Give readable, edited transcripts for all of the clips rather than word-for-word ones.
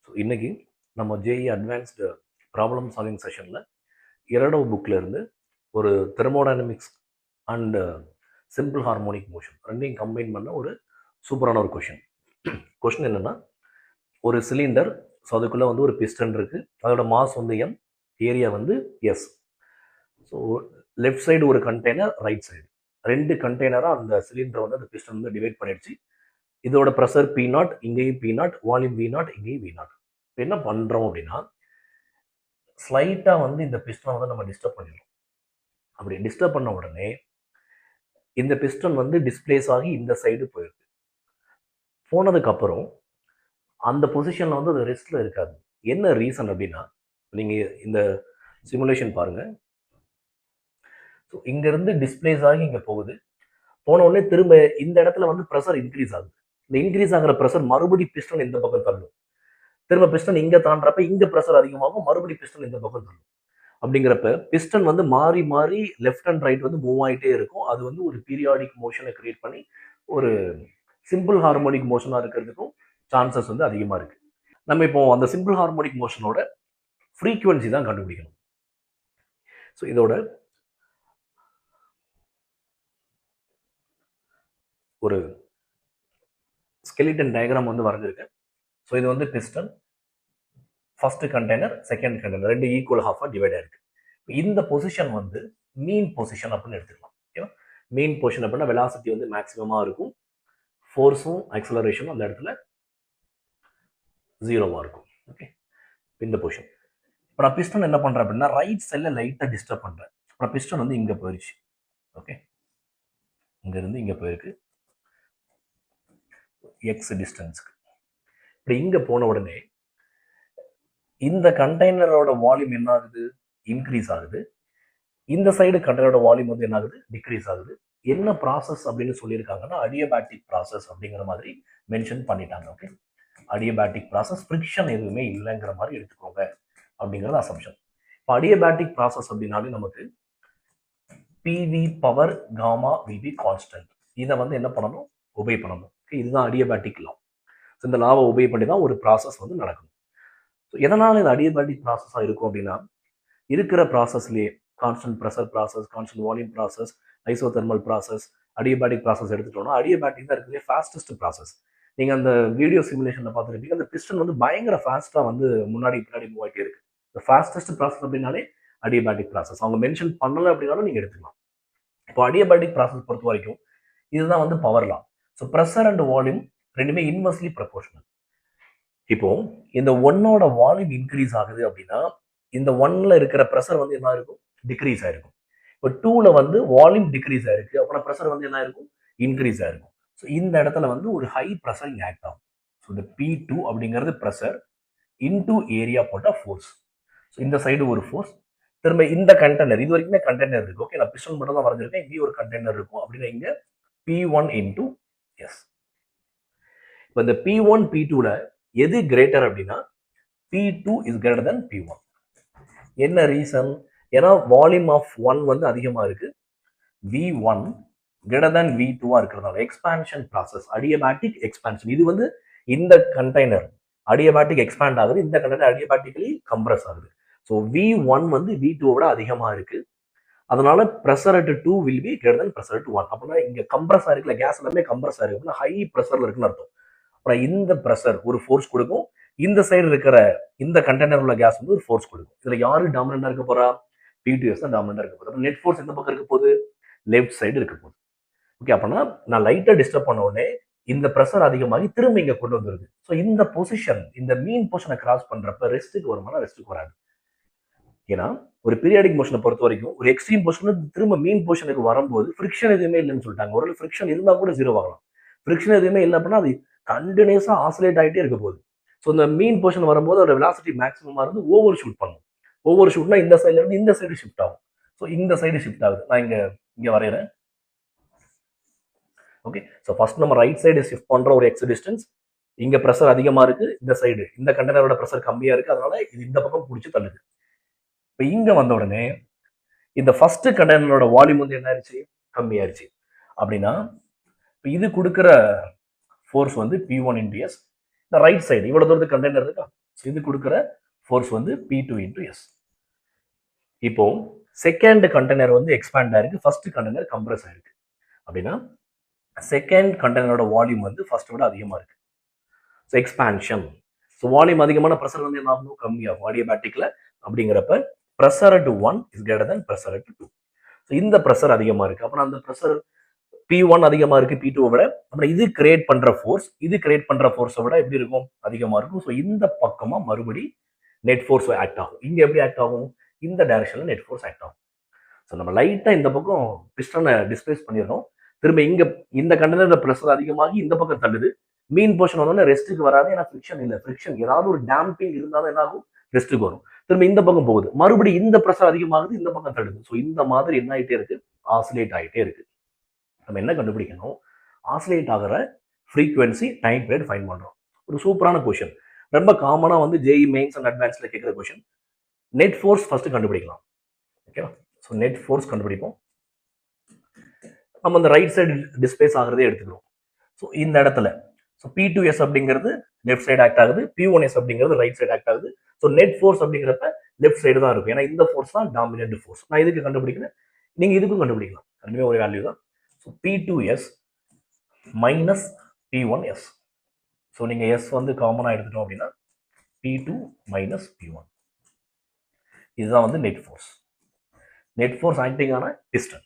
So இன்னைக்கு நம்ம JE advanced problem solving செஷனில் இரடவு புக்கில் இருந்து ஒரு thermodynamics and simple harmonic motion ரெண்டையும் கம்பைன் பண்ண ஒரு சூப்பரான ஒரு கொஷின் என்னென்னா, ஒரு சிலிண்டர், ஸோ அதுக்குள்ளே வந்து ஒரு பிஸ்டன் இருக்குது, அதோட மாஸ் வந்து எம், ஏரியா வந்து எஸ். ஸோ லெஃப்ட் சைடு ஒரு கண்டெய்னர், ரைட் சைடு ரெண்டு கண்டெய்னராக அந்த சிலிண்டரை வந்து அந்த பிஸ்டன் வந்து டிவைட் பண்ணிடுச்சு. இதோட ப்ரெஷர் P0, இங்கேயும் P0, வால்யூம் V0, இங்கேயும் V0. என்ன பண்ணுறோம் அப்படின்னா, ஸ்லைட்டாக வந்து இந்த பிஸ்டனை வந்து நம்ம டிஸ்டர்ப் பண்ணிடுறோம். அப்படி டிஸ்டர்ப் பண்ண உடனே இந்த பிஸ்டன் வந்து டிஸ்பிளேஸ் ஆகி இந்த சைடு போயிருக்கு. போனதுக்கப்புறம் அந்த பொசிஷனில் வந்து அது ரெஸ்ட்டில் இருக்காது. என்ன ரீசன் அப்படின்னா, நீங்கள் இந்த சிமுலேஷன் பாருங்கள். ஸோ இங்கேருந்து டிஸ்பிளேஸ் ஆகி இங்கே போகுது. போன உடனே திரும்ப இந்த இடத்துல வந்து ப்ரெஷர் இன்க்ரீஸ் ஆகுது. இந்த இன்க்ரீஸ் ஆகிற ப்ரெஷர் மறுபடி பிஸ்டன் இந்த பக்கம் தள்ளும். திரும்ப பிஸ்டன் இங்கே தாண்டறப்ப இங்கே ப்ரெஷர் அதிகமாகும், மறுபடி பிஸ்டன் இந்த பக்கம் தள்ளும். அப்படிங்கிறப்ப பிஸ்டன் வந்து மாறி மாறி லெஃப்ட் அண்ட் ரைட் வந்து மூவ் ஆகிட்டே இருக்கும். அது வந்து ஒரு பீரியாடிக் மோஷனை கிரியேட் பண்ணி ஒரு சிம்பிள் ஹார்மோனிக் மோஷனாக இருக்கிறதுக்கும் சான்சஸ் வந்து அதிகமாக இருக்குது. நம்ம இப்போ அந்த சிம்பிள் ஹார்மோனிக் மோஷனோட ஃப்ரீக்குவன்சி தான் கண்டுபிடிக்கணும். ஸோ இதோட ஒரு ஸ்கெலிட்டன் டயக்ராம் வந்து வரைஞ்சிருக்கேன். ஸோ இது வந்து piston, first container, second container, ரெண்டு ஈக்குவல் ஹாஃபாக டிவைட் ஆயிருக்கு. இந்த பொசிஷன் வந்து மீன் பொசிஷன் அப்படின்னு எடுத்துக்கலாம். ஓகேவா? மீன் பொசிஷன் அப்படின்னா வெலாசிட்டி வந்து மேக்ஸிமமாக இருக்கும், ஃபோர்ஸும் ஆக்சலரேஷனும் அந்த இடத்துல ஜீரோவாக இருக்கும். ஓகே, இந்த பொசிஷன். இப்போ நான் பிஸ்டன் என்ன பண்ணுறேன் அப்படின்னா, ரைட் சைடில் லைட்டாக டிஸ்டர்ப் பண்ணுறேன். அப்புறம் பிஸ்டன் வந்து இங்கே போயிடுச்சு. ஓகே, இங்கேருந்து இங்கே போயிருக்கு எக்ஸ் டிஸ்டன்ஸுக்கு. இப்படி இங்கே போன உடனே இந்த கண்டெய்னரோட வால்யூம் என்ன ஆகுது? இன்க்ரீஸ் ஆகுது. இந்த சைடு கண்டெய்னரோட வால்யூம் வந்து என்ன ஆகுது? டிக்ரீஸ் ஆகுது. என்ன ப்ராசஸ் அப்படின்னு சொல்லியிருக்காங்கன்னா, அடியபேட்டிக் ப்ராசஸ் அப்படிங்கிற மாதிரி மென்ஷன் பண்ணிட்டாங்க. ஓகே, அடியபேட்டிக் ப்ராசஸ், ஃப்ரிக்ஷன் எதுவுமே இல்லைங்கிற மாதிரி எடுத்துக்கோங்க அப்படிங்கிறது அசம்ஷன். இப்போ அடியபேட்டிக் ப்ராசஸ் அப்படின்னாலே நமக்கு PV power gamma VB constant, இதை வந்து என்ன பண்ணணும்? ஒபே பண்ணணும். இதுதான் அடியபேட்டிக் லா. இந்த லாவை ஒபே பண்ணி தான் ஒரு ப்ராசஸ் வந்து நடக்கும். ஸோ எதனால் இது அடியபேட்டிக் ப்ராசஸாக இருக்கும் அப்படின்னா, இருக்கிற ப்ராசஸ்லேயே constant pressure process, constant volume process, isothermal process, adiabatic process எடுத்துட்டோம்னா அடியபேட்டிக் தான் இருக்கிறதே ஃபாஸ்டஸ்ட் ப்ராசஸ். நீங்கள் அந்த வீடியோ சிமுலேஷனில் பார்த்துருப்பீங்க, அந்த பிஸ்டன் வந்து பயங்கர ஃபாஸ்ட்டாக வந்து முன்னாடி பின்னாடி மூவ் ஆகிட்டே இருக்கு. இந்த ஃபாஸ்டஸ்ட் ப்ராசஸ் அப்படின்னாலே அடியபேட்டிக் ப்ராசஸ். அவங்க மென்ஷன் பண்ணலை அப்படின்னாலும் நீங்கள் எடுத்துக்கலாம். இப்போ அடியபேட்டிக் ப்ராசஸ் பொறுத்த வரைக்கும் இதுதான் வந்து power law. So pressure and volume ரெண்டுமே இன்வெர்ஸ்லி ப்ரொபோர்ஷனல். இப்போ இந்த ஒன்னோட வால்யூம் இன்க்ரீஸ் ஆகுது அப்படின்னா இந்த ஒன்ல இருக்கிற ப்ரெஷர் வந்து என்ன இருக்கும்? டிக்ரீஸ் ஆயிருக்கும். இப்போ டூல வந்து வால்யூம் டிக்ரீஸ் ஆயிருக்கு, அப்புறம் ப்ரெஷர் வந்து என்ன இருக்கும்? இன்க்ரீஸ் ஆயிருக்கும். ஸோ இந்த இடத்துல வந்து ஒரு ஹை ப்ரெஷர் இங்கே ஆக்ட் ஆகும். ஸோ இந்த P2 அப்படிங்கிறது ப்ரெஷர் இன்டூ ஏரியா போட்ட ஃபோர்ஸ். ஸோ இந்த சைடு ஒரு ஃபோர்ஸ், திரும்ப இந்த கண்டெய்னர், இது வரைக்குமே கண்டெய்னர் இருக்கு. ஓகே, நான் பிஸ்டன் மட்டும் தான் வரைஞ்சிருக்கேன், இங்கேயும் ஒரு கண்டெய்னர் இருக்கும். அப்படின்னா இங்க P1 இன்டூ எஸ். இப்போ இந்த P1 P2ல எது கிரேட்டர் அப்படின்னா P2 is greater than P1. என்ன ரீசன்? ஏன்னா வால்யூம் ஆஃப் 1 வந்து அதிகமாக இருக்கு, V1 கிரேட்டர் தென் V2 இருக்கிறதால எக்ஸ்பான்ஷன் ப்ராசஸ், அடியபேட்டிக் எக்ஸ்பான்ஷன். இது வந்து இந்த கண்டெய்னர் அடியபேட்டிக் எக்ஸ்பேண்ட் ஆகுது, இந்த கண்டெய்னர் அடியபேட்டிக்கலி கம்ப்ரஸ் ஆகுது. ஸோ V1 வந்து V2 விட அதிகமாக இருக்கு. அதனால pressure at 2 will be greater than pressure at 1. அப்படின்னா இங்க கம்ப்ரஸ் ஆயிருக்குல, கேஸ் எல்லாமே கம்ப்ரஸ் ஆயிருக்கு, ஹை ப்ரெஷர்ல இருக்குன்னு அர்த்தம். அப்புறம் இந்த ப்ரெஷர் ஒரு ஃபோர்ஸ் கொடுக்கும், இந்த சைடு இருக்கிற இந்த கண்டெய்னர் உள்ள கேஸ் வந்து ஒரு ஃபோர்ஸ் கொடுக்கும். இதுல யாரு டாமினண்டா இருக்க போறா? P2S தான் டாமினண்டா இருக்க போகுது. நெட் ஃபோர்ஸ் எந்த பக்கம் இருக்க போகுது? லெஃப்ட் சைடு இருக்க போகுது. ஓகே, அப்படின்னா நான் லைட்டா டிஸ்டர்ப் பண்ண உடனே இந்த ப்ரெஷர் அதிகமாகி திரும்ப இங்க கொண்டு வந்துருது. ஸோ இந்த பொசிஷன், இந்த மீன் பொசிஷனை கிராஸ் பண்றப்ப ரெஸ்ட்டுக்கு வருமானா? ரெஸ்ட்டுக்கு வராது. ஏன்னா ஒரு பீரியாடிக் மோஷனை பொறுத்த வரைக்கும் ஒரு எக்ஸ்ட்ரீம் பொசிஷன் திரும்ப மீன் பொசிஷனுக்கு வரும்போது ஃப்ரிக்ஷன் எதுவுமே இல்லைன்னு சொல்லிட்டாங்க. ஒரு ஃப்ரிக்ஷன் இருந்தால் கூட ஜீரோ ஆகலாம். ஃப்ரிக்ஷன் எதுவுமே இல்லை அப்படின்னா அது கண்டினியூஸா ஆசிலேட் ஆகிட்டே இருக்க போகுது. ஸோ இந்த மீன் பொசிஷன் வரும்போது அதோட வெலாசிட்டி மேக்ஸிமமாக இருந்து ஓவர் ஷூட் பண்ணும். ஓவர் ஷூட்னா இந்த சைட்ல இருந்து இந்த சைடு ஷிஃப்ட் ஆகும். ஸோ இந்த சைடு ஷிஃப்ட் ஆகுது. நான் இங்க வரைகிறேன். ஓகே, ஸோ ஃபர்ஸ்ட் நம்ம ரைட் சைடு ஷிஃப்ட் பண்ற ஒரு எக்ஸ் டிஸ்டன்ஸ். இங்க ப்ரெஷர் அதிகமா இருக்கு, இந்த சைடு இந்த கண்டெய்னரோட ப்ரெஷர் கம்மியா இருக்கு, அதனால இது இந்த பக்கம் பிடிச்சி தள்ளுது. இப்போ இங்க வந்த உடனே இந்த ஃபர்ஸ்ட் கண்டெய்னரோட வால்யூம் வந்து என்ன ஆயிடுச்சு? கம்மியாயிருச்சு. அப்படின்னா இது கொடுக்குற ஃபோர்ஸ் வந்து P1 இன்டு எஸ். இந்த ரைட் சைடு இவ்வளவு தூரத்துக்கு கண்டெய்னர் இருக்கா, ஸோ இது கொடுக்குற ஃபோர்ஸ் வந்து P2 இன்டூ எஸ். இப்போ செகண்ட் கண்டெய்னர் வந்து எக்ஸ்பேண்ட் ஆயிருக்கு, ஃபர்ஸ்ட் கண்டெய்னர் கம்ப்ரஸ் ஆயிருக்கு. அப்படின்னா செகண்ட் கண்டெய்னரோட வால்யூம் வந்து ஃபர்ஸ்ட் விட அதிகமாக இருக்கு. So expansion. ஸோ வால்யூம் அதிகமான ப்ரெஷர் வந்து என்ன ஆகும், கம்மியாகும் அடியபேட்டிக்ல. அப்படிங்கிறப்ப pressure at 1 is greater than pressure at 2. So இந்த ப்ரெஷர் அதிகமாக இருக்கு. அப்புறம் அந்த ப்ரெஷர் P1 அதிகமாக இருக்கு P2 விட. அப்புறம் இது கிரியேட் பண்ற ஃபோர்ஸ், இது கிரியேட் பண்ற ஃபோர்ஸை விட எப்படி இருக்கும், அதிகமாக இருக்கும். ஸோ இந்த பக்கமா மறுபடி நெட் ஃபோர்ஸ் ஆக்ட் ஆகும். இங்க எப்படி ஆக்ட் ஆகும், இந்த டைரக்ஷன்ல நெட் ஃபோர்ஸ் ஆக்ட் ஆகும். ஸோ நம்ம லைட்டா இந்த பக்கம் பிஸ்டனை டிஸ்பிளேஸ் பண்ணிடுறோம். திரும்ப இங்க இந்த கண்டெய்னர்ல ப்ரெஷர் அதிகமாகி இந்த பக்கம் தள்ளுது. மீன் போர்ஷன் வந்தோடனே ரெஸ்ட்டுக்கு வராது, ஏன்னா ஃபிரிக்ஷன் இல்லை. ஃபிரிக்ஷன் ஏதாவது ஒரு டேம்பிங் இருந்தாலும் என்ன ஆகும், ரெஸ்ட்டுக்கு வரும். திரும்ப இந்த பக்கம் போகுது, மறுபடியும் இந்த ப்ரெஷர் அதிகமாகுது, இந்த பக்கம் தள்ளுது. ஸோ இந்த மாதிரி என்ன ஆகிட்டே இருக்கு, ஆசிலேட் ஆகிட்டே இருக்கு. நம்ம என்ன கண்டுபிடிக்கணும், ஆசிலேட் ஆகிற ஃப்ரீக்வன்சி டைம் பீரியட் ஃபைண்ட் பண்றோம். ஒரு சூப்பரான கொஸ்டின், ரொம்ப காமனா வந்து ஜேஇ மெயின்ஸ் அண்ட் அட்வான்ஸ்ல கேட்குற கொஸ்டின். நெட் ஃபோர்ஸ் ஃபர்ஸ்ட் கண்டுபிடிக்கலாம். ஓகேவா? ஸோ நெட் ஃபோர்ஸ் கண்டுபிடிப்போம். நம்ம அந்த ரைட் சைடு டிஸ்பிளேஸ் ஆகிறதே எடுத்துக்கிறோம். ஸோ இந்த இடத்துல ஸோ P2S அப்படிங்கிறது லெஃப்ட் சைடு ஆக்ட் ஆகுது, P1S அப்படிங்கிறது ரைட் சைடு ஆக்ட் ஆகுது. ஸோ நெட் ஃபோர்ஸ் அப்படிங்கிறப்ப லெஃப்ட் சைடு தான் இருக்கும், ஏன்னா இந்த ஃபோர்ஸ் தான் டாமினன்ட் ஃபோர்ஸ். நான் இதுக்கு கண்டுபிடிக்கிறேன், நீங்க இதுக்கும் கண்டுபிடிக்கலாம், ரெண்டுமே ஒரு வேல்யூ தான். So P2S minus P1S. So நீங்க எஸ் வந்து காமனா எடுத்துட்டோம் அப்படின்னா P2 மைனஸ் P1. இதுதான் வந்து net force. Net force acting ஆன பிஸ்டன்.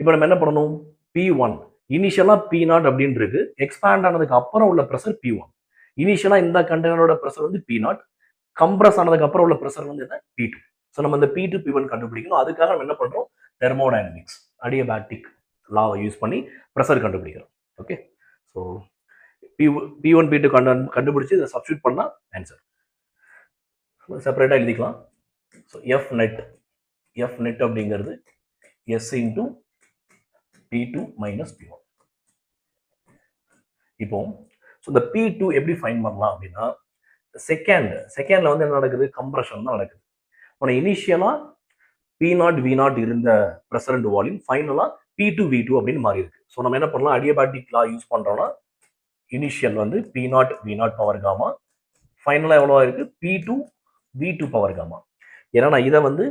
இப்போ நம்ம என்ன பண்ணணும், P1 இனிஷியலா P0 அப்படின்னு இருக்கு, எக்ஸ்பேண்ட் ஆனதுக்கு அப்புறம் உள்ள ப்ரெஷர் P1. இனிஷியலா இந்த கண்டெய்னரோட ப்ரெஷர் வந்து P0, கம்ப்ரஸ் ஆனதுக்கு அப்புறம் உள்ள ப்ரெஷர் வந்து என்ன, P2. ஸோ நம்ம இந்த P2 P1 கண்டுபிடிக்கணும். அதுக்காக நம்ம என்ன பண்றோம், தெர்மோடைனமிக்ஸ் அடியபேட்டிக் லாவை யூஸ் பண்ணி ப்ரெஷர் கண்டுபிடிக்கிறோம். ஓகே, ஸோ P1 P2 கண்டுபிடிச்சு இதை சப்ஸ்டியூட் பண்ணா ஆன்சர். செப்பரேட்டா எழுதிக்கலாம். ஸோ எஃப் நெட் அப்படிங்கிறது S into P2 minus P1. இப்போ இந்த P2 எப்படி ஃபைண்ட் பண்ணலாம் அப்படின்னா, செகண்ட்ல வந்து என்ன நடக்குது, கம்ப்ரஷன் தான் நடக்குது. ஆனால் இனிஷியலா P0 V0 இருந்த ப்ரெஷர் அண்ட் வால்யூம் ஃபைனலா P2 V2 அப்படின்னு மாறி இருக்கு. ஸோ நம்ம என்ன பண்ணலாம், அடியபேட்டிக் லா யூஸ் பண்றோம்னா இனிஷியல் வந்து P0 V0 பவர் காமா, ஃபைனலா எவ்வளோ இருக்கு P2 V2 பவர் காமா. ஏன்னா நான் இதை வந்து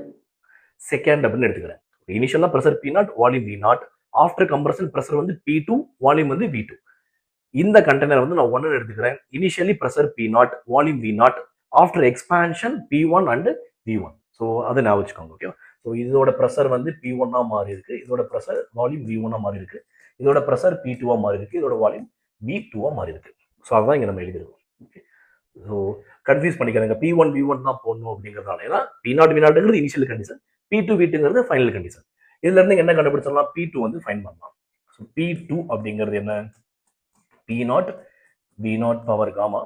செகண்ட் அப்படின்னு எடுத்துக்கிறேன். இனிஷியலா pressure P0 volume V0, after compression pressure வந்து P2 வால்யூம் வந்து V2. இந்த கண்டெய்னர் வந்து நான் 1 எடுத்துக்கிறேன். Initially pressure P0 volume V0, after expansion P1 and V1. So அதை நான் வச்சுக்கோங்க. ஓகே, ஸோ இதோட ப்ரெஷர் வந்து P1 மாறி இருக்கு, இதோட ப்ரெஷர் வால்யூம் V1 மாறி இருக்கு, இதோட ப்ரெஷர் P2 மாறி இருக்கு, இதோட வால்யூம் V2 மாறி இருக்கு. ஸோ அதான் இங்க நம்ம எழுதிருக்கோம். ஓகே, ஸோ கன்ஃபியூஸ் பண்ணிக்கிறேங்க, P1 V1 தான் போடணும் அப்படிங்கிறதுனால. ஏன்னா P0 V0ங்கிறது இனிஷியல் கண்டிஷன், P2 V2ங்கிறது ஃபைனல் கண்டிஷன். இதுல இருந்து என்ன கண்டுபிடிச்சோம்னா P2 வந்து ஃபைண்ட் பண்ணலாம். ஸோ P2 அப்படிங்கிறது என்ன, P0 V0 power gamma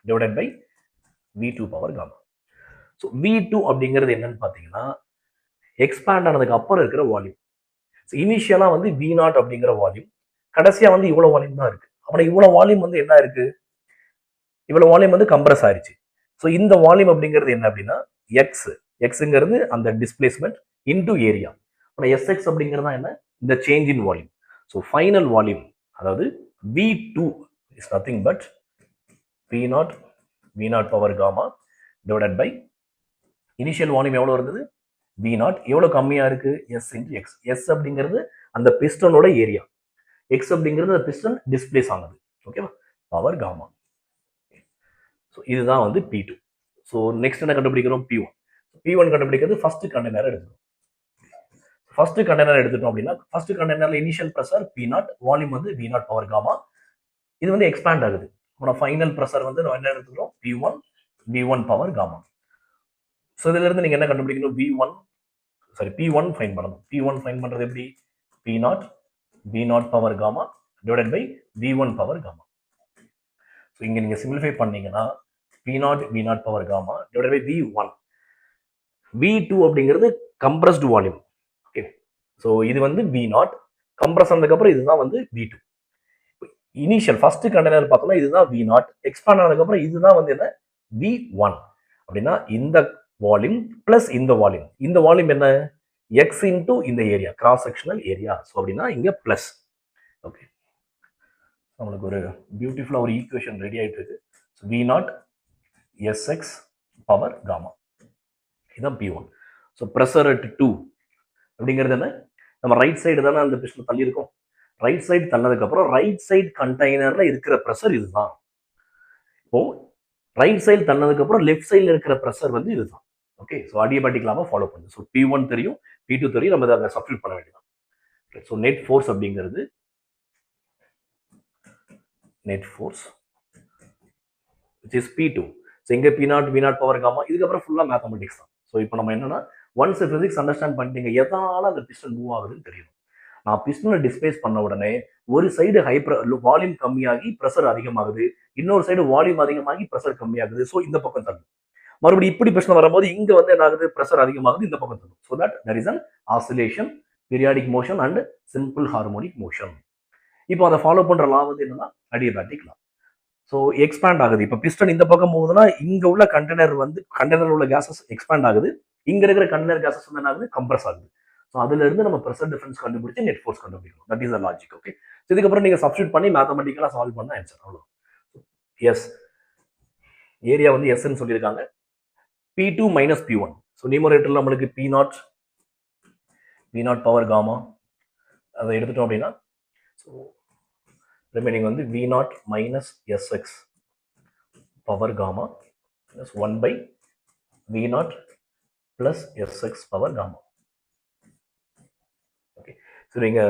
divided by V2 power gamma. So V2 அப்படிங்கிறது என்னன்னு பார்த்தீங்கன்னா எக்ஸ்பேண்ட் ஆனதுக்கு அப்புறம் இருக்கிற வால்யூம். இனிஷியலா வந்து V0 அப்படிங்கிற வால்யூம், கடைசியா வந்து இவ்வளவு வால்யூம் தான் இருக்கு. அப்புறம் இவ்வளவு வால்யூம் வந்து என்ன இருக்கு, இவ்வளவு வால்யூம் வந்து கம்ப்ரஸ் ஆயிடுச்சு. ஸோ இந்த வால்யூம் அப்படிங்கிறது என்ன அப்படின்னா எக்ஸ்ங்கிறது அந்த டிஸ்பிளேஸ்மெண்ட் இன்டூ ஏரியா. அப்புறம் எஸ்எக்ஸ் அப்படிங்கிறது தான் என்ன, இந்த change in volume. So final volume அதாவது V2 is nothing but P0 V0 power gamma divided by initial volume எவ்வளவு இருந்தது V0, எவ்வளவு கம்மியா இருக்கு S இன்டு எக்ஸ். எஸ் அப்படிங்கிறது அந்த பிஸ்டனோட ஏரியா, எக்ஸ் அப்படிங்கிறது அந்த பிஸ்டன் டிஸ்பிளேஸ் ஆனது. ஓகேவா, பவர் காமா. ஸோ இதுதான் வந்து P2. ஸோ நெக்ஸ்ட் என்ன கண்டுபிடிக்கிறோம், P1 கண்டுபிடிக்கிறது ஃபர்ஸ்ட் கண்டெய்னர் எடுத்துக்கணும். ஃபர்ஸ்ட் கண்டெய்னர் எடுத்துட்டோம் அப்படின்னா ஃபர்ஸ்ட் கண்டெய்னர்ல இனிஷியல் ப்ரெஷர் P0, வால்யூம் வந்து V0 பவர் காமா. இது வந்து எக்ஸ்பேண்ட் ஆகுது. அப்புறம் ஃபைனல் ப்ரெஷர் வந்து நம்ம என்ன எடுத்துக்கிறோம், P1 V1 power gamma. So இதுல இருந்து நீங்க என்ன கண்டுபிடிக்கணும், P1 ஃபைண்ட் பண்ணணும். P1 ஃபைண்ட் பண்றது எப்படி, P0 V0 power gamma divided by V1 power gamma. So இங்க நீங்க சிம்பிளிஃபை பண்ணீங்கன்னா P0 V0 power gamma divided by V1. V2 அப்படிங்கிறது கம்ப்ரஸ்டு வால்யூம். ஓகே, ஸோ இது வந்து V0, கம்ப்ரஸ் ஆனதுக்கு அப்புறம் இதுதான் வந்து V2. இனிஷியல் ஃபர்ஸ்ட் கண்டெய்னர் பார்த்தோம்னா இதுதான் V0, எக்ஸ்பாண்ட் ஆனதுக்கு அப்புறம் இதுதான் வந்து என்ன V1. அப்படின்னா இந்த வால்யூம் பிளஸ் இந்த வால்யூம் என்ன, எக்ஸ் இன்டூ இந்த area, cross sectional area. So அப்படின்னா இங்க பிளஸ். ஓகே, நம்மளுக்கு ஒரு பியூட்டிஃபுல்லா ஒரு ஈக்குவேஷன் ரெடி ஆயிட்டு இருக்கு. V0 Sx power gamma. இதுதான் P1. ஸோ ப்ரெஷர் அட் 2 அப்படிங்கிறது என்ன? நம்ம ரைட் சைடு தானே அந்த பிஸ்டன் தள்ளி இருக்கோம். ரைட் சைடு தள்ளதுக்கப்புறம் ரைட் சைடு கண்டெய்னர்ல இருக்கிற ப்ரெஷர் இதுதான். இப்போ ரைட் சைடு தள்ளதுக்கப்புறம் லெஃப்ட் சைடில் இருக்கிற ப்ரெஷர் வந்து இதுதான். ஓகே, ஸோ அடியபேட்டிக் லாவை ஃபாலோ பண்ணுது. ஸோ P1 தெரியும், P2 தெரியும், நம்ம அதை சப்ஸ்டிட்யூட் பண்ண வேண்டியதான். ஸோ நெட் ஃபோர்ஸ் அப்படிங்கிறது net force which is P2. So இங்கே P0 V0 பவர் காமா, இதுக்கப்புறம் ஃபுல்லாக மேத்தமெட்டிக்ஸ் தான். ஸோ இப்போ நம்ம என்னன்னா ஒன்ஸ் ஃபிசிக்ஸ் அண்டர்ஸ்டாண்ட் பண்ணிட்டீங்க, எதனால அந்த பிஸ்டன் மூவ் ஆகுதுன்னு தெரியும். நான் பிஸ்டனை டிஸ்பிளேஸ் பண்ண உடனே ஒரு சைடு வால்யூம் கம்மியாகி ப்ரெஷர் அதிகமாகுது, இன்னொரு சைடு வால்யூம் அதிகமாகி ப்ரெஷர் கம்மியாகுது. ஸோ இந்த பக்கம் தள்ளும். மறுபடியும் இப்படி பிரச்சனை வரும்போது இங்க வந்து என்ன ஆகுது, ப்ரெஷர் அதிகமாகுது, இந்த பக்கம் தள்ளும். So that there is an oscillation, periodic motion and simple harmonic motion. இப்போ அதை ஃபாலோ பண்ற லா வந்து என்னன்னா அடியபேட்டிக் லா. ஸோ எக்ஸ்பேண்ட் ஆகுது. இப்போ பிஸ்டன் இந்த பக்கம் போகுதுன்னா இங்க உள்ள கண்டெய்னர் உள்ள கேசஸ் எக்ஸ்பேண்ட் ஆகுது, இங்க இருக்கிற கண்டெய்னர் கேசஸ் வந்து என்ன ஆகுது, கம்ப்ரஸ் ஆகுது. ஸோ அதுல இருந்து நம்ம ப்ரெஷர் டிஃபரன்ஸ் கண்டுபிடிச்சு நெட் ஃபோர்ஸ் கண்டுபிடிக்கணும். That is the logic. Okay, இதுக்கப்புறம் நீங்க சப்ஸ்டிட்யூட் பண்ணி மேத்தமெட்டிக்கலா சால்வ் பண்ண ஆன்சர் அவ்வளோ. எஸ் ஏரியா வந்து எஸ்ன்னு சொல்லியிருக்காங்க. P2 minus P1. ஸோ நியூமரேட்டர்ல நம்மளுக்கு V0 பவர் காமா அதை எடுத்துட்டோம் அப்படின்னா ஸோ ரிமைனிங் வந்து V0 minus Sx power gamma plus 1 by V0 plus Sx power gamma. Okay, so நீங்க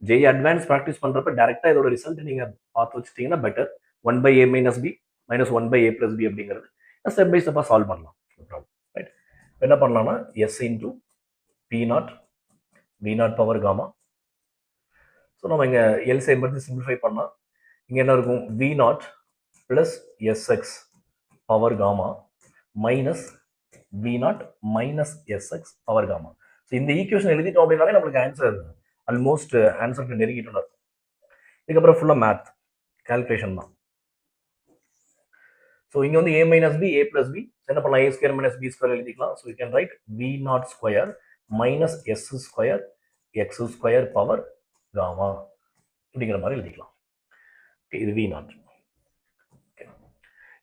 ஜே அட்வான்ஸ் ப்ராக்டிஸ் பண்றப்ப டைரக்டா இதோட ரிசல்ட் நீங்க பார்த்து வச்சுட்டீங்கன்னா better. 1 by A minus B minus 1 by A plus B அப்படிங்கிறது ஸ்டெப் பை ஸ்டெப்பா சால்வ் பண்ணலாம். ரைட், என்ன பண்ணலாம்னா S into P0 V0 power gamma. So நம்ம இங்கே எல்சிஎம் பற்றி சிம்பிளிஃபை பண்ணால் இங்கே என்ன இருக்கும், V0 plus Sx power gamma minus V0 minus Sx power gamma. So இந்த ஈக்குவேஷன் எழுதிட்டோம் அப்படின்னாலே நம்மளுக்கு ஆன்சர் ஆல்மோஸ்ட் ஆன்சருக்கு நெருங்கிட்டு இருக்கும். இதுக்கப்புறம் ஃபுல்லாக மேத் கால்குலேஷன் தான். ஸோ இங்கே வந்து A minus B A plus B என்ன பண்ணலாம், A square minus B square எழுதிக்கலாம். So you can write V0 square minus S square X square power gamma அப்படிங்கிற மாதிரி எழுதிக்கலாம். ஓகே, இது V0.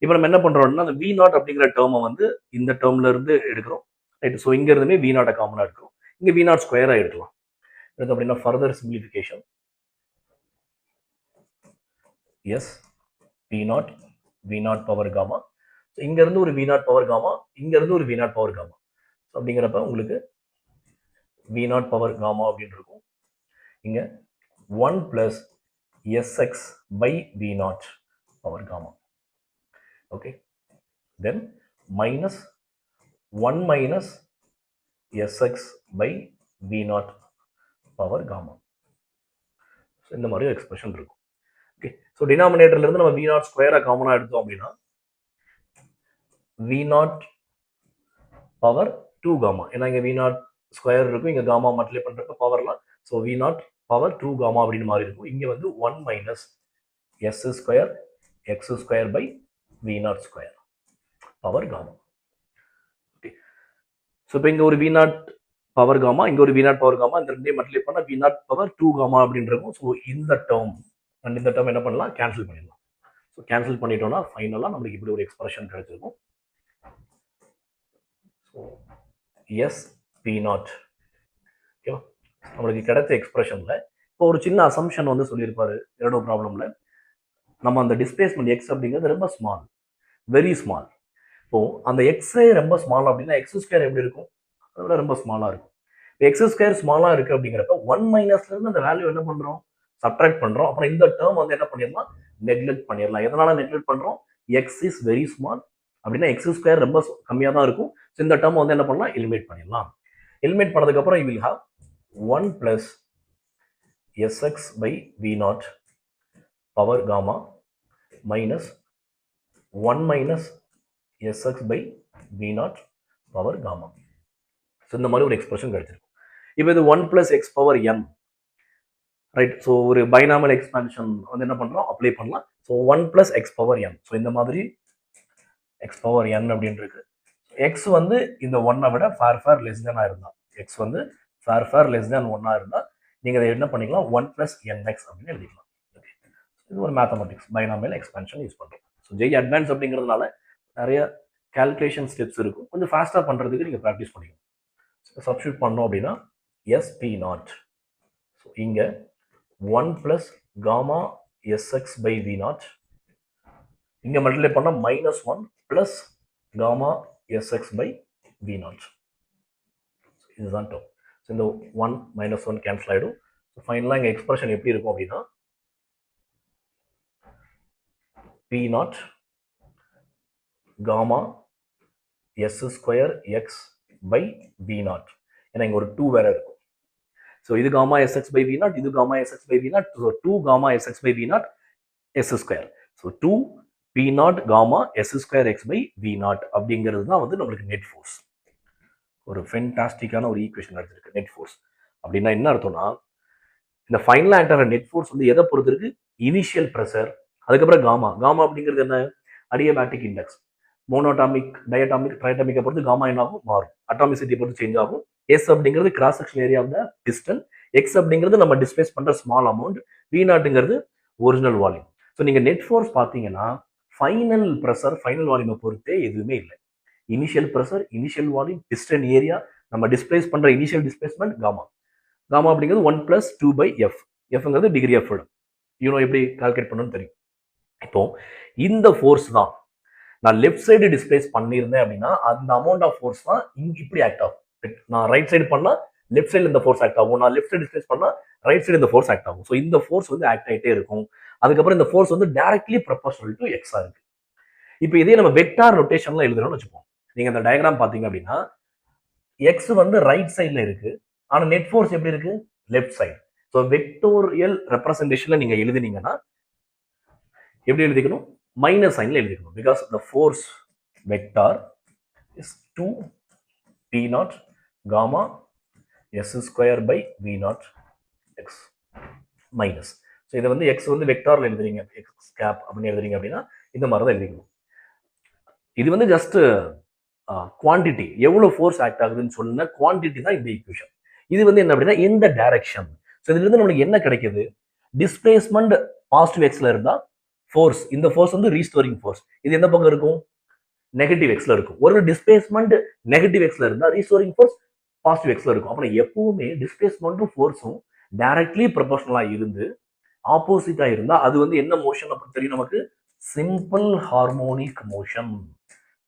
இப்போ நம்ம என்ன பண்றோம்னா அந்த V0 அப்படிங்கிற டேர்மை வந்து இந்த டேர்ம்ல இருந்து எடுக்கிறோம். ரைட், ஸோ இங்க இருந்துமே V0 காமனா எடுக்கிறோம். இங்க V0 ஸ்கொயரா எடுக்கலாம். எடுத்து அப்படின்னா further simplification is P0 V0 power gamma. இங்க இருந்து ஒரு V0 பவர் காமா, இங்க இருந்து ஒரு V0 பவர் காமா. அப்படிங்கிறப்ப உங்களுக்கு V0 பவர் காமா அப்படின்னு இருக்கும். இங்க 1 plus Sx by V0 power gamma. Okay, then minus 1 minus Sx by V0 power gamma. இந்த மாதிரி ஒரு எக்ஸ்பிரஷன் இருக்கும். ஓகே, ஸோ டினாமினேட்டர்ல இருந்து நம்ம V0 ஸ்கொயரா காமனா எடுத்தோம் அப்படின்னா V0 பவர் 2 காமா. ஏன்னா இங்க V0 ஸ்கொயர் இருக்கும், இங்க காமா மல்டிப்ளை பண்றப்ப பவர்லாம். ஸோ V0 பவர் 2 காமா அப்படின்னு மாதிரி இருக்கும். இங்க வந்து 1 minus S square X square by V0 square power gamma. Okay, so இப்போ இங்க ஒரு V0 பவர் காமா, இங்க ஒரு V0 பவர் காமா, இந்த ரெண்டையும் மல்டிப்ளை பண்ணா V0 பவர் 2 காமா அப்படின்னு இருக்கும். ஸோ இந்த டேர்ம் அண்ட் இந்த டேர்ம் என்ன பண்ணலாம், கேன்சல் பண்ணிடலாம். ஸோ கேன்சல் பண்ணிட்டோம்னா ஃபைனலாக நம்மளுக்கு இப்படி ஒரு எக்ஸ்பிரஷன் கிடைச்சிருக்கும். ஸோ எஸ் P0 ஓகேவா, நம்மளுக்கு கிடைச்ச எக்ஸ்பிரஷன்ல இப்போ ஒரு சின்ன அசம்ஷன் வந்து சொல்லியிருப்பாரு இரடோ ப்ராப்ளம்ல. நம்ம அந்த டிஸ்பிளேஸ்மெண்ட் எக்ஸ் அப்படிங்கிறது ரொம்ப ஸ்மால், வெரி ஸ்மால். இப்போ அந்த எக்ஸே ரொம்ப ஸ்மால் அப்படின்னா எக்ஸ் ஸ்கொயர் எப்படி இருக்கும், அதோட ரொம்ப ஸ்மாலா இருக்கும். எக்ஸ் ஸ்கொயர் ஸ்மாலா இருக்கு அப்படிங்கிறப்ப 1 மைனஸ்ல இருந்து அந்த வேல்யூ என்ன பண்றோம், சப்ட்ராக்ட் பண்றோம். அப்புறம் இந்த டேர்ம் வந்து என்ன பண்ணிடலாம், நெக்லெக்ட் பண்ணிடலாம். எதனால நெக்லெக்ட் பண்றோம், எக்ஸ் இஸ் வெரி ஸ்மால் அப்படின்னா எக்ஸ் ஸ்கொயர் ரொம்ப கம்மியாக தான் இருக்கும். ஸோ இந்த டேர்ம் வந்து என்ன பண்ணலாம், எலிமினேட் பண்ணிடலாம். எலிமினேட் பண்ணதுக்கு அப்புறம் you will have 1 plus Sx by V0 power gamma minus 1 minus Sx by V0 power gamma. So இந்த மாதிரி ஒரு எக்ஸ்பிரஷன் கிடைச்சிருக்கும். இப்போ இது 1 plus x power n, right. So ஒரு பைனாமல் எக்ஸ்பான்ஷன் வந்து என்ன பண்றோம், அப்ளை பண்ணலாம். So 1 plus x power n. So இந்த மாதிரி x பவர் n அப்படின்னு இருக்கு. x வந்து இந்த 1-ஐ விட ஃபார் லெஸ் தேனா இருந்தா, x வந்து ஃபார் லெஸ் தேன் 1-ஆ இருந்தா நீங்க அதை என்ன பண்ணிக்கலாம், 1 plus nx அப்படின்னு எழுதிக்கலாம். இது ஒரு மேத்தமெட்டிக்ஸ் பைனாமியல் எக்ஸ்பான்ஷன் யூஸ் பண்றோம். ஸோ ஜெய் அட்வான்ஸ் அப்படிங்கிறதுனால நிறைய கால்குலேஷன் ஸ்டெப்ஸ் இருக்கும். கொஞ்சம் ஃபாஸ்ட்டாக பண்ணுறதுக்கு நீங்கள் ப்ராக்டிஸ் பண்ணிக்கணும். சப்ஸ்டியூட் பண்ணோம் அப்படின்னா SP நாட். ஸோ இங்கே 1 + gamma SX by V naught. இங்கே மல்டிப்ளை பண்ணால் -1 + gamma SX by V naught. இதுதான் டேர்ம். ஸோ இந்த 1 - 1 கேன்சல் ஆகிடும். ஸோ ஃபைனலாக இங்கே எக்ஸ்பிரஷன் எப்படி இருக்கும் அப்படின்னா P naught gamma S² X by V naught. ஏன்னா இங்கே ஒரு 2 வேற இருக்கும். ஸோ இது gamma SX by V naught, இது gamma SX by V naught. So 2 gamma SX by V naught S². So 2 P naught gamma S² X by V naught அப்படிங்கிறது தான் வந்து நம்மளுக்கு நெட் ஃபோர்ஸ். ஒரு ஃபென்டாஸ்டிக்கான ஒரு ஈக்குவேஷன் எடுத்திருக்கு நெட் ஃபோர்ஸ். அப்படின்னா என்ன அர்த்தம்னா இந்த ஃபைனல் ஆக்டர் நெட் ஃபோர்ஸ் வந்து எதை பொறுத்து இருக்கு? இனிஷியல் ப்ரெஷர், அதுக்கப்புறம் காமா. காமா அப்படிங்கிறது என்ன? Adiabatic index. மோனோடாமிக், டயட்டாமிக், ட்ரைட்டாமிக்கை பொறுத்து காமா என்ன ஆகும்? மாறும். அட்டாமிசிட்டியை பொறுத்து சேஞ்ச் ஆகும். எஸ் அப்படிங்கிறது cross section area of the piston. X அப்படிங்கிறது நம்ம டிஸ்பிளேஸ் பண்ற ஸ்மால் அமௌண்ட். வி நாட்டுங்கிறது ஒரிஜினல் வால்யூம். ஸோ நீங்க நெட் ஃபோர்ஸ் பார்த்தீங்கன்னா ஃபைனல் ப்ரெஷர், ஃபைனல் வால்யூமை பொறுத்தே எதுவுமே இல்லை. Initial pressure, initial volume, piston area, நம்ம டிஸ்பிளேஸ் பண்ற இனிஷியல் டிஸ்பிளேஸ்மெண்ட் காமா. காமா அப்படிங்கிறது 1 + 2/F. எஃப்ங்கிறது டிகிரி ஆஃப் ஃப்ரீடம். யூனோ எப்படி கால்குலேட் பண்ணணும்னு தெரியும். இப்போ இந்த ஃபோர்ஸ் தான் நான் லெஃப்ட் சைடு டிஸ்பிளேஸ் பண்ணியிருந்தேன் அப்படின்னா அந்த அமௌண்ட் ஆஃப் ஃபோர்ஸ் தான் இங்க இப்படி ஆக்ட் ஆகும். நான் ரைட் சைடு பண்ணா லெஃப்ட் சைடு இந்த ஃபோர்ஸ் ஆக்ட் ஆகும். நான் லெஃப்ட் சைடு டிஸ்பிளேஸ் பண்ணா ரைட் சைடு இந்த ஃபோர்ஸ் ஆக்ட் ஆகும். ஸோ இந்த ஃபோர்ஸ் வந்து ஆக்ட் ஆகிட்டே இருக்கும். அதுக்கப்புறம் இந்த ஃபோர்ஸ் வந்து டைரக்ட்லி ப்ரொபோர்ஷனல் டு எக்ஸா இருக்கு. இப்போ இதே நம்ம வெக்டார் ரொட்டேஷன்ல எழுதுறோம்னு வச்சுப்போம். நீங்க அந்த டயக்ராம் பாத்தீங்க அப்படின்னா எக்ஸ் வந்து ரைட் சைட்ல இருக்கு, ஆனா நெட் ஃபோர்ஸ் எப்படி இருக்கு? Left side. ஸோ வெக்டோரியல் ரெப்ரசன்டேஷன்ல நீங்க எழுதினீங்கன்னா எப்படி எழுதிக்கணும்? மைனஸ் சைன்ல எழுதிக்கணும். Because the force vector is 2 P naught gamma S² by V naught X minus. So இதை வந்து எக்ஸ் வந்து வெக்டார்ல எழுதுறீங்க, எக்ஸ் கேப் அப்படின்னு எழுதுறீங்க அப்படின்னா இந்த மாதிரி தான் எழுதிக்கணும். இது வந்து ஜஸ்ட் குவான்டிட்டி, எவ்வளவு ஃபோர்ஸ் ஆக்ட் ஆகுதுன்னு சொன்ன குவான்டிட்டி தான் இந்த ஈக்குவேஷன். இது வந்து என்ன அப்படின்னா எந்த டைரக்ஷன். ஸோ இதுல இருந்து நம்மளுக்கு என்ன கிடைக்குது? டிஸ்பிளேஸ்மெண்ட் பாசிட்டிவ் எக்ஸ்ல இருந்தா ஃபோர்ஸ், இந்த ஃபோர்ஸ் வந்து ரீஸ்டோரிங் ஃபோர்ஸ். இது எந்த பக்கம் இருக்கும்? நெகட்டிவ் எக்ஸ்ல இருக்கும். ஒரு டிஸ்பிளேஸ்மெண்ட் நெகட்டிவ் எக்ஸ்ல இருந்தா ரீஸ்டோரிங் ஃபோர்ஸ் பாசிட்டிவ் எக்ஸ்ல இருக்கும். அப்புறம் எப்பவுமே டிஸ்பிளேஸ்மெண்ட்டும் ஃபோர்ஸும் டைரக்ட்லி ப்ரொபோர்ஷனலா இருந்து ஆப்போசிட்டா இருந்தா அது வந்து என்ன மோஷன் அப்படின்னு தெரியும் நமக்கு? Simple harmonic motion.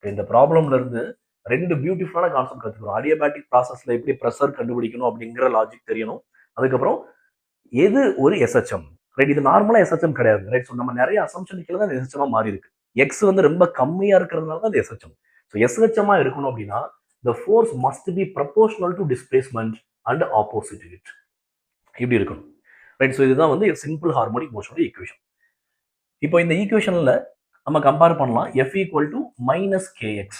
இந்த ப்ராப்ளம்ல இருந்து ரெண்டு பியூட்டிஃபுல்லான கான்செப்ட் கத்துக்கிறோம். அடியபேட்டிக் ப்ராசஸ்ல எப்படி ப்ரெஷர் கண்டுபிடிக்கணும் அப்படிங்கிற லாஜிக் தெரியணும். அதுக்கப்புறம் எது ஒரு எஸ்ஹெச்எம், ரைட்? இது நார்மலா எஸ்ஹெச்எம் கிடையாது, ரைட்? ஸோ நம்ம நிறைய அசம்ஷனுக்கு தான் எஸ்ஹெச்எம்மா மாறி இருக்கு. எக்ஸ் வந்து ரொம்ப கம்மியா இருக்கிறதுனால தான் எஸ்ஹெச்எம். ஸோ எஸ்ஹெச்எம்மா இருக்கணும் அப்படின்னா the force must be proportional to displacement and opposite it. இப்படி இருக்கணும், ரைட்? ஸோ இதுதான் வந்து சிம்பிள் ஹார்மோனிக் மோஷனோட ஈக்குவேஷன். இப்போ இந்த ஈக்குவேஷன்ல நம்ம கம்பேர் பண்ணலாம் F = -kx.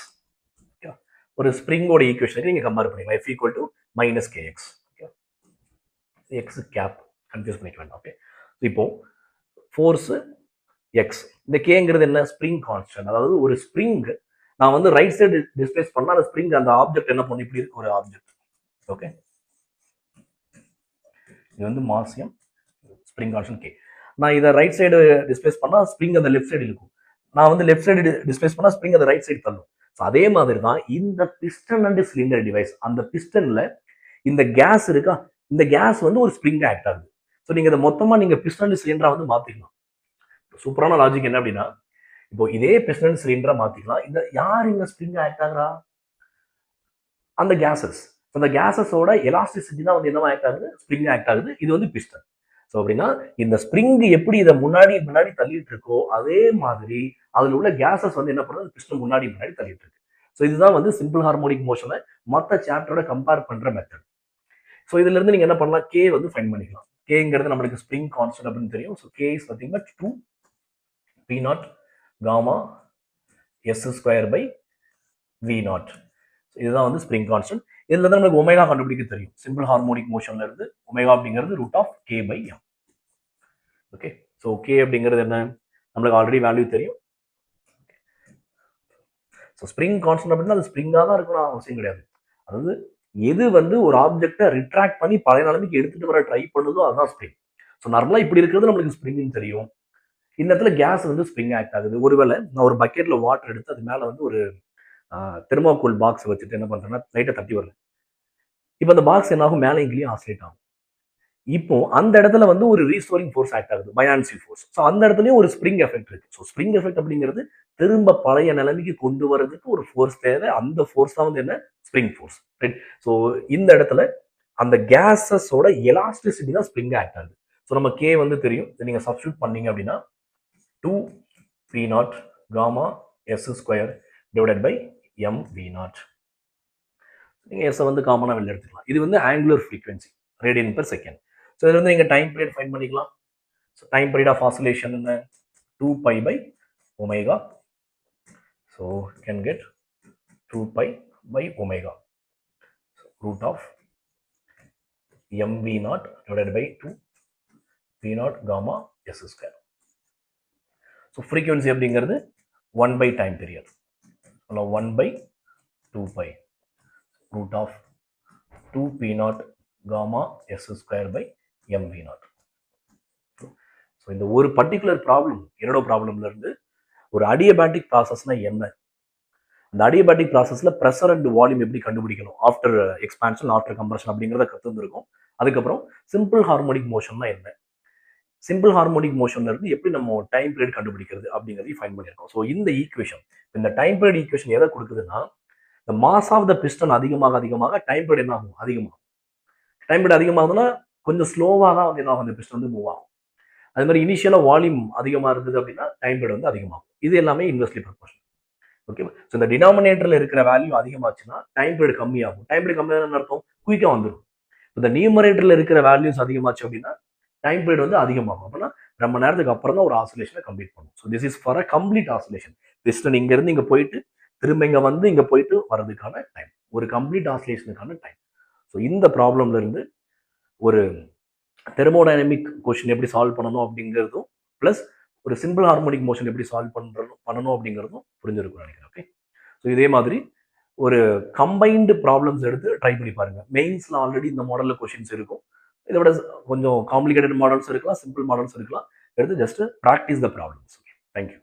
ஒரு ஸ்ப்ரிங்கோட ஈக்குவேஷனுக்கு நீங்க கம்பேர் பண்ணிக்கலாம். F = -kx. X cap confuse பண்ணிக்க வேண்டாம். ஓகே, இப்போ ஃபோர்ஸ் எக்ஸ், இந்த கேங்கிறது என்ன? Spring constant. அதாவது ஒரு ஸ்ப்ரிங் நான் வந்து ரைட் சைடு டிஸ்பிளேஸ் பண்ணா அந்த ஸ்ப்ரிங், அந்த ஆப்ஜெக்ட் என்ன பண்ணும்? இப்படி இருக்கு ஒரு ஆப்ஜெக்ட். ஓகே, இது வந்து மாசியம் ஸ்ப்ரிங் கான்ஸ்டன்ட் கே. நான் இதை ரைட் சைடு டிஸ்பிளேஸ் பண்ணா ஸ்ப்ரிங் அந்த லெஃப்ட் சைடு இருக்கும். நான் வந்து லெஃப்ட் சைடு டிஸ்பிளேஸ் பண்ணா ஸ்ப்ரிங் அந்த ரைட் சைடு தள்ளும். அதே மாதிரி தான் இந்த பிஸ்டன் அண்ட் சிலிண்டர் டிவைஸ். அந்த பிஸ்டன்ல இந்த கேஸ் இருக்கா, இந்த கேஸ் வந்து ஒரு ஸ்ப்ரிங் ஆக்ட் ஆகுது. ஸோ நீங்க இதை மொத்தமா நீங்க பிஸ்டன் சிலிண்டரா வந்து மாத்திக்கலாம். சூப்பரான லாஜிக் என்ன அப்படின்னா, இப்போ இதே பிஸ்டன் சிலிண்டரா மாத்திக்கலாம். இந்த யார் இங்க ஸ்ப்ரிங் ஆக்ட் ஆகுறா? அந்த கேசஸ். அந்த கேசஸோட எலாஸ்டிசிட்டி தான் வந்து என்னவா ஆக்ட் ஆகுது? ஸ்ப்ரிங் ஆக்ட் ஆகுது. இது வந்து பிஸ்டன். ஸோ அப்படின்னா இந்த ஸ்ப்ரிங் எப்படி இதை முன்னாடி தள்ளிட்டு இருக்கோ அதே மாதிரி அதுல உள்ள கேசஸ் வந்து என்ன பண்ணுறது? பிஸ்டன் முன்னாடி தள்ளிட்டு இருக்கு. ஸோ இதுதான் வந்து சிம்பிள் ஹார்மோனிக் மோஷனை மற்ற சாப்டரோட கம்பேர் பண்ற மெத்தட். ஸோ இதுல இருந்து நீங்க என்ன பண்ணலாம்? கே வந்து ஃபைண்ட் பண்ணிக்கலாம். கேங்கிறது நம்மளுக்கு ஸ்ப்ரிங் கான்ஸ்டன்ட் அப்படின்னு தெரியும். ஸோ கே இஸ் பார்த்தீங்கன்னா 2 P naught gamma S² by V naught. இதுதான் வந்து ஸ்ப்ரிங் கான்ஸ்டன்ட். இதுல இருந்து நமக்கு ஒமேகா கண்டுபிடிக்க தெரியும். சிம்பிள் ஹார்மோனிக் மோஷன்ல இருந்து ஒமேகா அப்படிங்கிறது √k/m. ஓகே, ஸோ கே அப்படிங்கிறது என்ன? நம்மளுக்கு ஆல்ரெடி வேல்யூ தெரியும். ஸோ ஸ்ப்ரிங் கான்ஸ்டன்ட் அப்படின்னா அது ஸ்ப்ரிங்காக தான் இருக்கணும் அவசியம் கிடையாது. அதாவது எது வந்து ஒரு ஆப்ஜெக்டை ரிட்ராக்ட் பண்ணி பழைய நிலைமைக்கு எடுத்துட்டு வர ட்ரை பண்ணுதோ அதுதான் ஸ்ப்ரிங். ஸோ நார்மலா இப்படி இருக்கிறது நம்மளுக்கு ஸ்ப்ரிங்னு தெரியும். இந்த இடத்துல கேஸ் வந்து ஸ்ப்ரிங் ஆக்ட் ஆகுது. ஒருவேளை நான் ஒரு பக்கெட்ல வாட்டர் எடுத்து அது மேல வந்து ஒரு தெர்மாகோல் பாக்ஸ் வச்சுட்டு என்ன பண்றேன்னா லைட்டை தட்டி வரேன். இப்போ அந்த பாக்ஸ் என்ன ஆகும், மேலே கீழே ஆசிலேட் ஆகும். இப்போ அந்த இடத்துல வந்து ஒரு ரீஸ்டோரிங் ஃபோர்ஸ் ஆக்ட் ஆகுது, பயான்சி ஃபோர்ஸ். ஸோ அந்த இடத்துலயும் ஒரு ஸ்ப்ரிங் எஃபெக்ட் இருக்கு. ஸோ ஸ்ப்ரிங் எஃபெக்ட் அப்படிங்கிறது திரும்ப பழைய நிலைமைக்கு கொண்டு வரதுக்கு ஒரு ஃபோர்ஸ் தேவை. அந்த ஃபோர்ஸ் தான் வந்து என்ன, ஸ்ப்ரிங் ஃபோர்ஸ். ரைட். ஸோ இந்த இடத்துல அந்த கேஸஸோட எலாஸ்டிசிட்டி தான் ஸ்ப்ரிங் ஆக்ட் ஆகுது. ஸோ நம்ம கே வந்து தெரியும், நீங்க சப்ஸ்டியூட் பண்ணீங்க அப்படின்னா 2p0 gamma s square divided by mv0. நீங்க எஸ் வந்து காமனா வெளில எடுத்துக்கலாம். இது வந்து angular frequency, radian per second. So இதில் வந்து நீங்கள் டைம் பீரியட் ஃபைண்ட் பண்ணிக்கலாம். So time period of oscillation என்ன, 2π by omega. So can get 2π by omega root of mv0 divided by 2p0 gamma s square. So frequency அப்படிங்கிறது 1 by time period, 1 by 2π root of 2p0 gamma s square by mv0. So இந்த ஒரு particular problem, இரடோ ப்ராப்ளம்ல இருந்து ஒரு adiabatic ப்ராசஸ்னா என்ன, இந்த adiabatic ப்ராசஸ்ல pressure and volume எப்படி கண்டுபிடிக்கணும் ஆஃப்டர் எக்ஸ்பான்ஷன் ஆஃப்டர் கம்ப்ரஷன் அப்படிங்கிறத கற்றுருக்கும். அதுக்கப்புறம் சிம்பிள் ஹார்மோனிக் மோஷன்னா என்ன, சிம்பிள் ஹார்மோனிக் மோஷன்ல இருந்து எப்படி நம்ம டைம் பீரியட் கண்டுபிடிக்கிறது அப்படிங்கிறதையும் ஃபைன் பண்ணியிருக்கோம். ஸோ இந்த ஈக்குவேஷன், இந்த டைம் பீரியட் ஈக்குவேஷன் எதை கொடுக்குதுன்னா, the mass of the piston அதிகமாக டைம் பீரியட் என்ன ஆகும், அதிகமாகும். டைம் பீரியட் அதிகமாகுதுன்னா கொஞ்சம் ஸ்லோவாக தான் வந்து என்ன ஆகும், அந்த பிஸ்டன் வந்து மூவ் ஆகும். அது மாதிரி இனிஷியலாக வால்யூம் அதிகமாக இருந்தது அப்படின்னா டைம் பீரியட் வந்து அதிகமாகும். இது எல்லாமே இன்வெர்ஸ்லி ப்ரொபோர்ஷனல். ஓகே. ஸோ இந்த டினாமினேட்டரில் இருக்கிற வேல்யூ அதிகமாச்சுன்னா டைம் பீரியட் கம்மியாகும். டைம் பீரியட் கம்மியாக அர்த்தம் குயிக்காக வந்துடும். இந்த நியூமரேட்டரில் இருக்கிற வேல்யூஸ் அதிகமாச்சு அப்படின்னா டைம் பீரியட் வந்து அதிகமாகும். அப்படின்னா ரொம்ப நேரத்துக்கு அப்புறம் தான் ஒரு ஆசிலேஷனை கம்ப்ளீட் பண்ணும். So this is for a complete oscillation. Piston இங்கேருந்து இங்கே போயிட்டு திரும்ப இங்கே வந்து இங்கே போயிட்டு வர்றதுக்கான டைம், ஒரு கம்ப்ளீட் ஆசிலேஷனுக்கான டைம். ஸோ இந்த ப்ராப்ளம்ல இருந்து ஒரு தெர்மோடைனமிக் கொஸ்டின் எப்படி சால்வ் பண்ணணும் அப்படிங்கிறதும் ப்ளஸ் ஒரு சிம்பிள் ஹார்மோனிக் மோஷன் எப்படி சால்வ் பண்ணணும் அப்படிங்கிறதும் புரிஞ்சிருக்கும் நினைக்கிறேன். ஓகே. ஸோ இதே மாதிரி ஒரு கம்பைன்டு ப்ராப்ளம்ஸ் எடுத்து ட்ரை பண்ணி பாருங்க. மெயின்ஸ்ல ஆல்ரெடி இந்த மாடலில் கொஸ்டின்ஸ் இருக்கும். இதை விட கொஞ்சம் காம்ப்ளிகேட்டட் மாடல்ஸ் இருக்கலாம், சிம்பிள் மாடல்ஸ் இருக்கலாம். எடுத்து just practice the problems. Okay. Thank you.